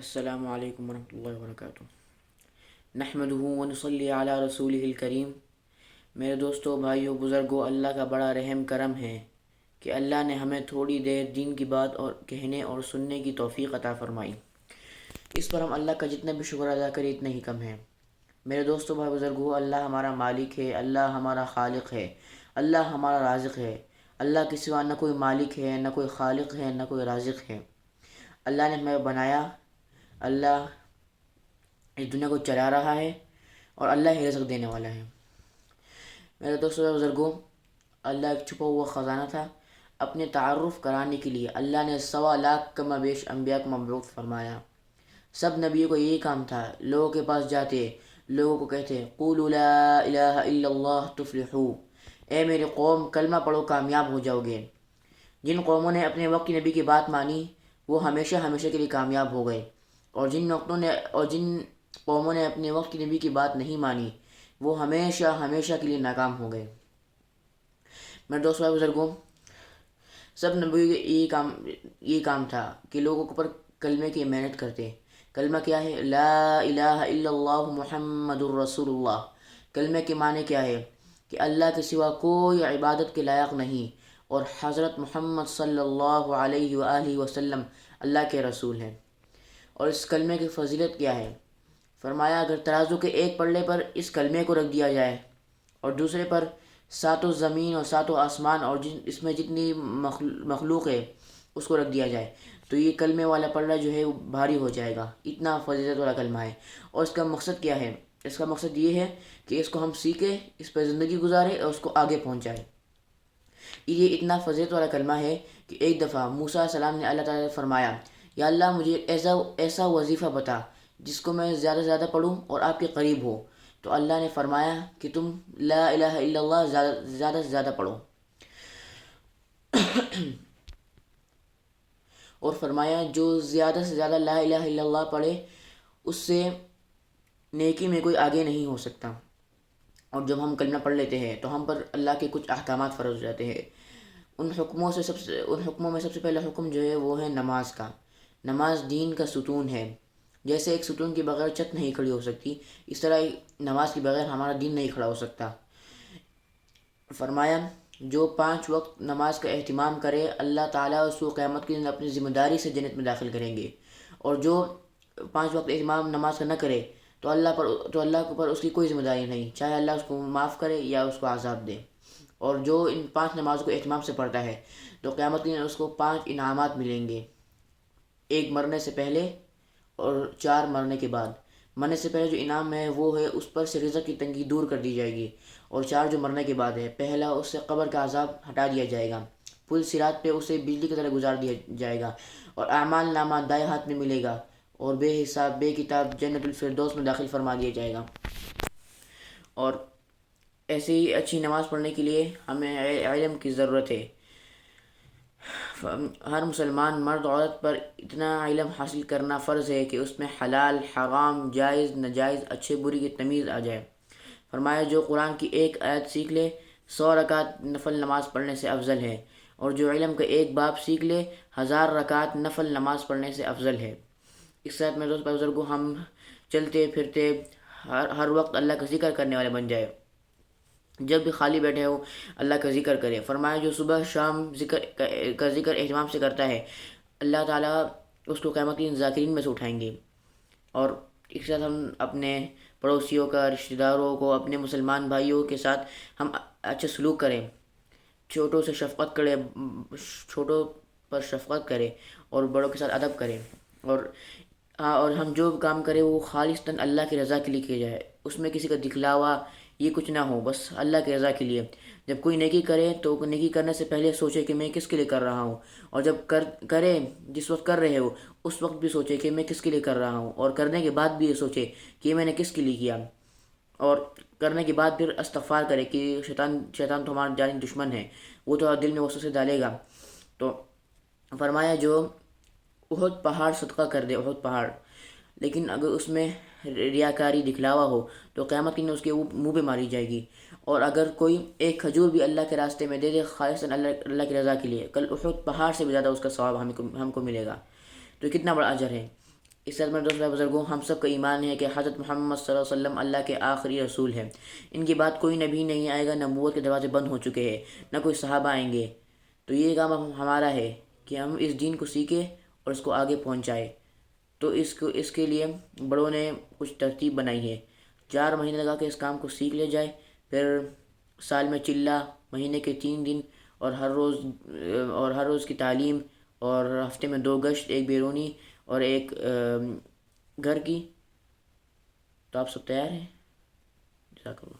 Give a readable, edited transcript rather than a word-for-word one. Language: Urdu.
السلام علیکم ورحمۃ اللہ وبرکاتہ۔ نحمدہ ونصلی علی رسولہ الکریم۔ میرے دوستوں، بھائیوں، بزرگوں، اللہ کا بڑا رحم کرم ہے کہ اللہ نے ہمیں تھوڑی دیر دین کی بات اور کہنے اور سننے کی توفیق عطا فرمائی۔ اس پر ہم اللہ کا جتنا بھی شکر ادا کریں اتنا ہی کم ہے۔ میرے دوستوں، بھائی، بزرگوں، اللہ ہمارا مالک ہے، اللہ ہمارا خالق ہے، اللہ ہمارا رازق ہے۔ اللہ کے سوا نہ کوئی مالک ہے، نہ کوئی خالق ہے، نہ کوئی رازق ہے۔ اللہ نے ہمیں بنایا، اللہ اس دنیا کو چلا رہا ہے اور اللہ ہی رزق دینے والا ہے۔ میرے دوستوں و بزرگوں، اللہ ایک چھپا ہوا خزانہ تھا۔ اپنے تعارف کرانے کے لیے اللہ نے 1.25 کم بیش انبیاء کو مبعوث فرمایا۔ سب نبیوں کو یہی کام تھا، لوگوں کے پاس جاتے، لوگوں کو کہتے قولوا لا الہ الا اللہ تفلحوا، اے میری قوم کلمہ پڑھو کامیاب ہو جاؤ گے۔ جن قوموں نے اپنے وقت کی نبی کی بات مانی وہ ہمیشہ ہمیشہ کے لیے کامیاب ہو گئے، اور جن قوموں نے اپنے وقت کی نبی کی بات نہیں مانی وہ ہمیشہ ہمیشہ کے لیے ناکام ہو گئے۔ میرے دوستوں و بزرگوں، سب نبیوں کا یہ کام تھا کہ لوگوں کے اوپر کلمے کی محنت کرتے۔ کلمہ کیا ہے؟ لا الہ الا اللہ محمد الرسول اللہ۔ کلمے کے معنی کیا ہے؟ کہ اللہ کے سوا کوئی عبادت کے لائق نہیں، اور حضرت محمد صلی اللہ علیہ وآلہ وسلم اللہ کے رسول ہیں۔ اور اس کلمے کی فضیلت کیا ہے؟ فرمایا اگر ترازو کے ایک پلڑے پر اس کلمے کو رکھ دیا جائے اور دوسرے پر ساتوں زمین اور ساتوں آسمان اور اس میں جتنی مخلوق ہے اس کو رکھ دیا جائے تو یہ کلمے والا پلڑا جو ہے وہ بھاری ہو جائے گا۔ اتنا فضیلت والا کلمہ ہے۔ اور اس کا مقصد کیا ہے؟ اس کا مقصد یہ ہے کہ اس کو ہم سیکھیں، اس پر زندگی گزاریں اور اس کو آگے پہنچائیں۔ یہ اتنا فضیلت والا کلمہ ہے کہ ایک دفعہ موسیٰ علیہ السلام نے اللہ تعالیٰ سے فرمایا، یا اللہ مجھے ایسا وظیفہ بتا جس کو میں زیادہ سے زیادہ پڑھوں اور آپ کے قریب ہو۔ تو اللہ نے فرمایا کہ تم لا الہ الا اللہ زیادہ سے زیادہ پڑھو، اور فرمایا جو زیادہ سے زیادہ لا الہ الا اللہ پڑھے اس سے نیکی میں کوئی آگے نہیں ہو سکتا۔ اور جب ہم کلمہ پڑھ لیتے ہیں تو ہم پر اللہ کے کچھ احکامات فرض ہو جاتے ہیں۔ ان حکموں میں سب سے پہلا حکم جو ہے وہ ہے نماز کا۔ نماز دین کا ستون ہے۔ جیسے ایک ستون کے بغیر چھت نہیں کھڑی ہو سکتی، اس طرح نماز کے بغیر ہمارا دین نہیں کھڑا ہو سکتا۔ فرمایا جو 5 وقت نماز کا اہتمام کرے اللہ تعالیٰ اس کو قیامت کے دن اپنی ذمہ داری سے جنت میں داخل کریں گے، اور جو 5 وقت اہتمام نماز کا نہ کرے تو اللہ کے اوپر اس کی کوئی ذمہ داری نہیں، چاہے اللہ اس کو معاف کرے یا اس کو عذاب دے۔ اور جو ان 5 نمازوں کو اہتمام سے پڑھتا ہے تو قیامت کے دن اس کو 5 انعامات ملیں گے، 1 مرنے سے پہلے اور 4 مرنے کے بعد۔ مرنے سے پہلے جو انعام ہے وہ ہے اس پر سے رزق کی تنگی دور کر دی جائے گی، اور 4 جو مرنے کے بعد ہے، پہلا اس سے قبر کا عذاب ہٹا دیا جائے گا، پل صراط پہ اسے بجلی کی طرح گزار دیا جائے گا، اور اعمال نامہ دائیں ہاتھ میں ملے گا، اور بے حساب بے کتاب جنت الفردوس میں داخل فرما دیا جائے گا۔ اور ایسے ہی اچھی نماز پڑھنے کے لیے ہمیں علم کی ضرورت ہے۔ ہر مسلمان مرد عورت پر اتنا علم حاصل کرنا فرض ہے کہ اس میں حلال حرام جائز ناجائز اچھے بری کی تمیز آ جائے۔ فرمایا جو قرآن کی ایک آیت سیکھ لے 100 رکعت نفل نماز پڑھنے سے افضل ہے، اور جو علم کا ایک باب سیکھ لے 1000 رکعت نفل نماز پڑھنے سے افضل ہے۔ اس ساتھ میرے دوست بزرگوں، ہم چلتے پھرتے ہر وقت اللہ کا ذکر کرنے والے بن جائے۔ جب بھی خالی بیٹھے ہو اللہ کا ذکر کرے۔ فرمایا جو صبح شام کا ذکر اہتمام سے کرتا ہے اللہ تعالیٰ اس کو قیامت کے دن ذاکرین میں سے اٹھائیں گے۔ اور اس کے ساتھ ہم اپنے پڑوسیوں کا، رشتہ داروں کو، اپنے مسلمان بھائیوں کے ساتھ ہم اچھے سلوک کریں، چھوٹوں سے شفقت کریں، چھوٹوں پر شفقت کریں اور بڑوں کے ساتھ ادب کریں، اور ہم جو کام کریں وہ خالصتاً اللہ کی رضا کے لیے کیا جائے، اس میں کسی کا دکھلاوا یہ کچھ نہ ہو، بس اللہ کی رضا کے لیے۔ جب کوئی نیکی کرے تو نیکی کرنے سے پہلے سوچے کہ میں کس کے لیے کر رہا ہوں، اور جب کرے جس وقت کر رہے ہو اس وقت بھی سوچے کہ میں کس کے لیے کر رہا ہوں، اور کرنے کے بعد بھی یہ سوچے کہ میں نے کس کے لیے کیا، اور کرنے کے بعد پھر استغفار کرے کہ شیطان تو ہمارا جانی دشمن ہے، وہ تو دل میں وسوسے ڈالے گا۔ تو فرمایا جو احد پہاڑ صدقہ کر دے، احد پہاڑ، لیکن اگر اس میں ریاکاری دکھلاوا ہو تو قیامت کے دن اس کے منہ پہ ماری جائے گی۔ اور اگر کوئی ایک کھجور بھی اللہ کے راستے میں دے دے خالصاً اللہ کی رضا کے لیے، کل احد پہاڑ سے بھی زیادہ اس کا ثواب ہم کو ملے گا۔ تو کتنا بڑا اجر ہے۔ اس طرح میرے دوست بزرگوں، ہم سب کا ایمان ہے کہ حضرت محمد صلی اللہ علیہ وسلم اللہ کے آخری رسول ہیں۔ ان کے بعد کوئی نبی نہیں آئے گا، نبوت کے دروازے بند ہو چکے ہیں، نہ کوئی صحابہ آئیں گے۔ تو یہ کام ہمارا ہے کہ ہم اس دین کو سیکھیں اور اس کو آگے پہنچائیں۔ تو اس کے لیے بڑوں نے کچھ ترتیب بنائی ہے۔ 4 مہینے لگا کے اس کام کو سیکھ لے جائے، پھر سال میں چلہ، مہینے کے 3 دن، اور ہر روز کی تعلیم، اور ہفتے میں 2 گشت، ایک بیرونی اور ایک گھر کی۔ تو آپ سب تیار ہیں؟ جزاک اللہ۔